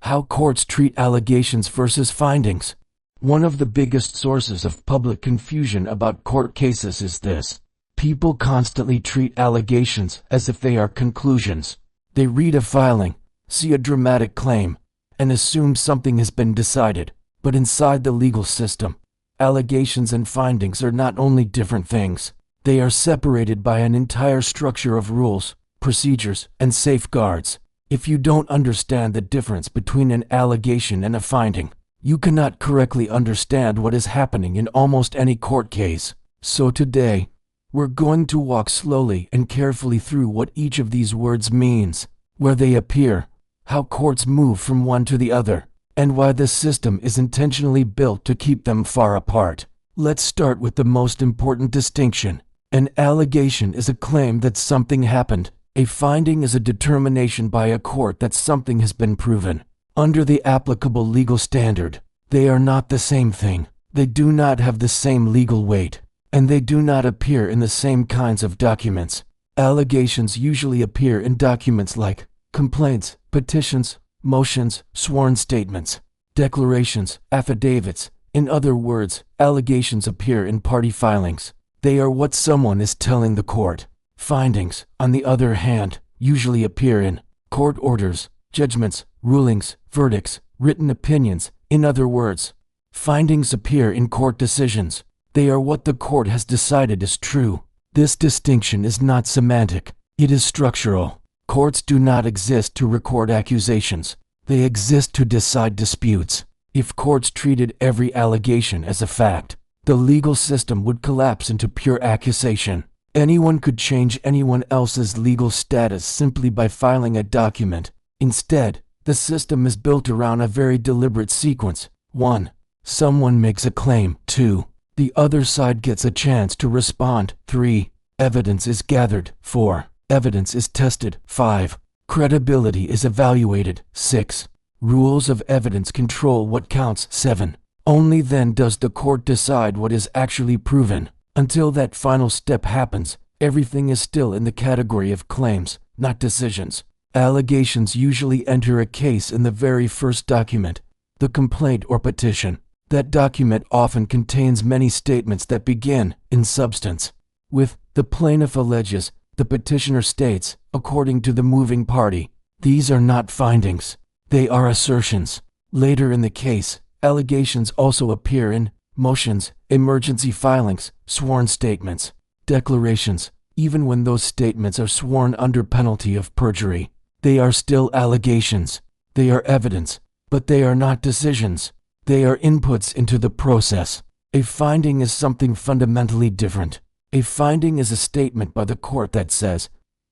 How courts treat allegations versus findings. One of the biggest sources of public confusion about court cases is this. People constantly treat allegations as if they are conclusions. They read a filing, see a dramatic claim, and assume something has been decided. But inside the legal system, allegations and findings are not only different things, they are separated by an entire structure of rules, procedures, and safeguards. If you don't understand the difference between an allegation and a finding, you cannot correctly understand what is happening in almost any court case. So today, we're going to walk slowly and carefully through what each of these words means, where they appear, how courts move from one to the other, and why the system is intentionally built to keep them far apart. Let's start with the most important distinction. An allegation is a claim that something happened. A finding is a determination by a court that something has been proven. Under the applicable legal standard, they are not the same thing. They do not have the same legal weight, and they do not appear in the same kinds of documents. Allegations usually appear in documents like complaints, petitions, motions, sworn statements, declarations, affidavits. In other words, allegations appear in party filings. They are what someone is telling the court. Findings, on the other hand, usually appear in court orders, judgments, rulings, verdicts, written opinions. In other words, findings appear in court decisions. They are what the court has decided is true. This distinction is not semantic, it is structural. Courts do not exist to record accusations. They exist to decide disputes. If courts treated every allegation as a fact, the legal system would collapse into pure accusation. Anyone could change anyone else's legal status simply by filing a document. Instead, the system is built around a very deliberate sequence. 1. Someone makes a claim. 2. The other side gets a chance to respond. 3. Evidence is gathered. 4. Evidence is tested. 5. Credibility is evaluated. 6. Rules of evidence control what counts. 7. Only then does the court decide what is actually proven. Until that final step happens, everything is still in the category of claims, not decisions. Allegations usually enter a case in the very first document, the complaint or petition. That document often contains many statements that begin, in substance, with "the plaintiff alleges," the petitioner states, according to the moving party. These are not findings. They are assertions. Later in the case, allegations also appear in motions, emergency filings, sworn statements, declarations. Even when those statements are sworn under penalty of perjury, they are still allegations. They are evidence, but they are not decisions. They are inputs into the process. A finding is something fundamentally different. A finding is a statement by the court that says,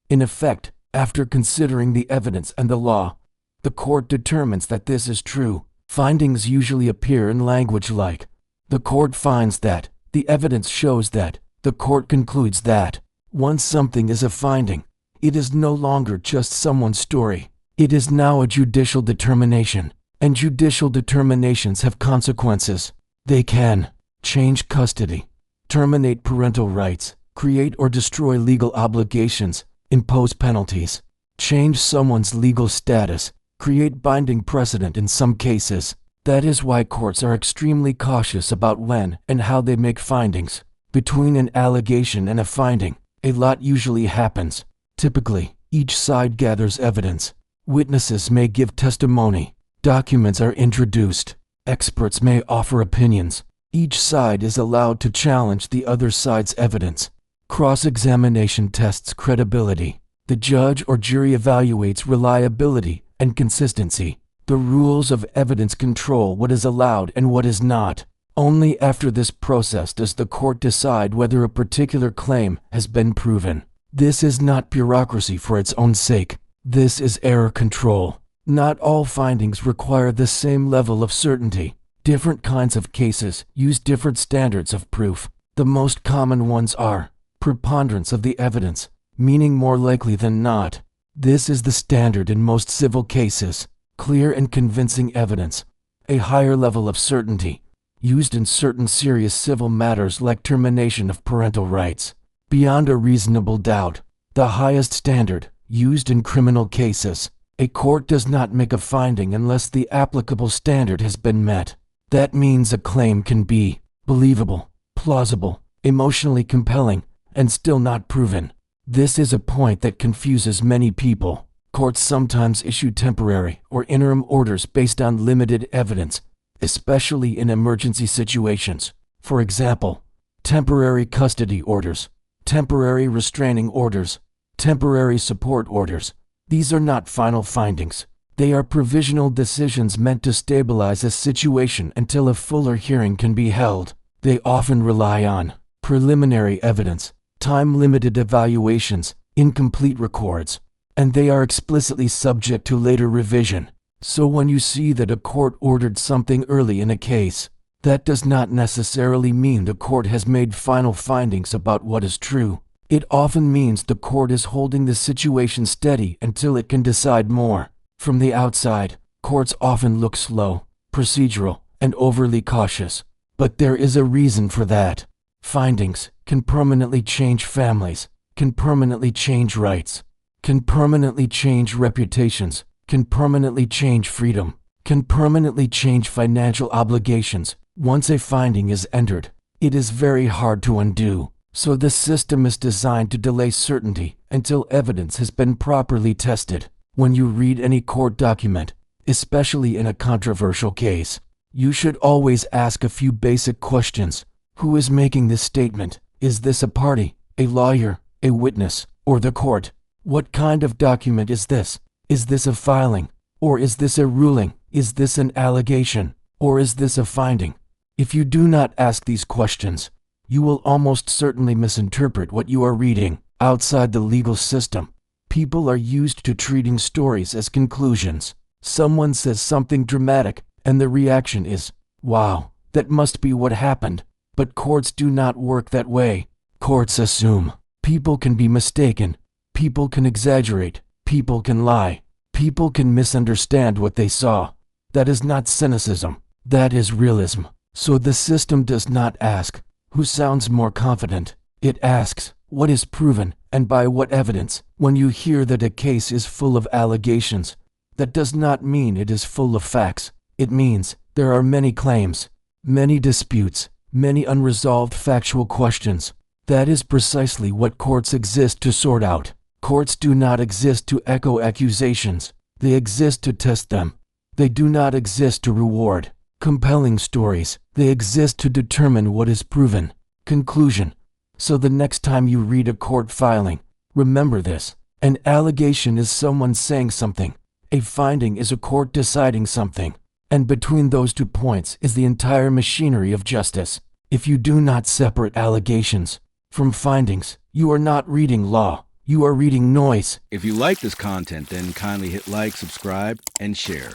in effect, after considering the evidence and the law, the court determines that this is true. Findings usually appear in language like, the court finds that, the evidence shows that, the court concludes that. Once something is a finding, it is no longer just someone's story. It is now a judicial determination, and judicial determinations have consequences. They can change custody, terminate parental rights, create or destroy legal obligations, impose penalties, change someone's legal status, create binding precedent in some cases. That is why courts are extremely cautious about when and how they make findings. Between an allegation and a finding, a lot usually happens. Typically, each side gathers evidence. Witnesses may give testimony. Documents are introduced. Experts may offer opinions. Each side is allowed to challenge the other side's evidence. Cross-examination tests credibility. The judge or jury evaluates reliability and consistency. The rules of evidence control what is allowed and what is not. Only after this process does the court decide whether a particular claim has been proven. This is not bureaucracy for its own sake. This is error control. Not all findings require the same level of certainty. Different kinds of cases use different standards of proof. The most common ones are preponderance of the evidence, meaning more likely than not. This is the standard in most civil cases. Clear and convincing evidence, a higher level of certainty, used in certain serious civil matters like termination of parental rights. Beyond a reasonable doubt, the highest standard, used in criminal cases. A court does not make a finding unless the applicable standard has been met. That means a claim can be believable, plausible, emotionally compelling, and still not proven. This is a point that confuses many people. Courts sometimes issue temporary or interim orders based on limited evidence, especially in emergency situations. For example, temporary custody orders, temporary restraining orders, temporary support orders. These are not final findings. They are provisional decisions meant to stabilize a situation until a fuller hearing can be held. They often rely on preliminary evidence, time-limited evaluations, incomplete records, and they are explicitly subject to later revision. So when you see that a court ordered something early in a case, that does not necessarily mean the court has made final findings about what is true. It often means the court is holding the situation steady until it can decide more. From the outside, courts often look slow, procedural, and overly cautious. But there is a reason for that. Findings can permanently change families, can permanently change rights, can permanently change reputations, can permanently change freedom, can permanently change financial obligations. Once a finding is entered, it is very hard to undo. So the system is designed to delay certainty until evidence has been properly tested. When you read any court document, especially in a controversial case, you should always ask a few basic questions. Who is making this statement? Is this a party, a lawyer, a witness, or the court? What kind of document is this? Is this a filing? Or is this a ruling? Is this an allegation? Or is this a finding? If you do not ask these questions, you will almost certainly misinterpret what you are reading. Outside the legal system, people are used to treating stories as conclusions. Someone says something dramatic, and the reaction is, "Wow, that must be what happened." But courts do not work that way. Courts assume. People can be mistaken. People can exaggerate. People can lie. People can misunderstand what they saw. That is not cynicism. That is realism. So the system does not ask, who sounds more confident? It asks, what is proven, and by what evidence? When you hear that a case is full of allegations, that does not mean it is full of facts. It means there are many claims, many disputes, many unresolved factual questions. That is precisely what courts exist to sort out. Courts do not exist to echo accusations. They exist to test them. They do not exist to reward compelling stories. They exist to determine what is proven. Conclusion. So the next time you read a court filing, remember this. An allegation is someone saying something. A finding is a court deciding something. And between those 2 points is the entire machinery of justice. If you do not separate allegations from findings, you are not reading law. You are reading noise. If you like this content, then kindly hit like, subscribe, and share.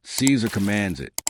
Caesar commands it.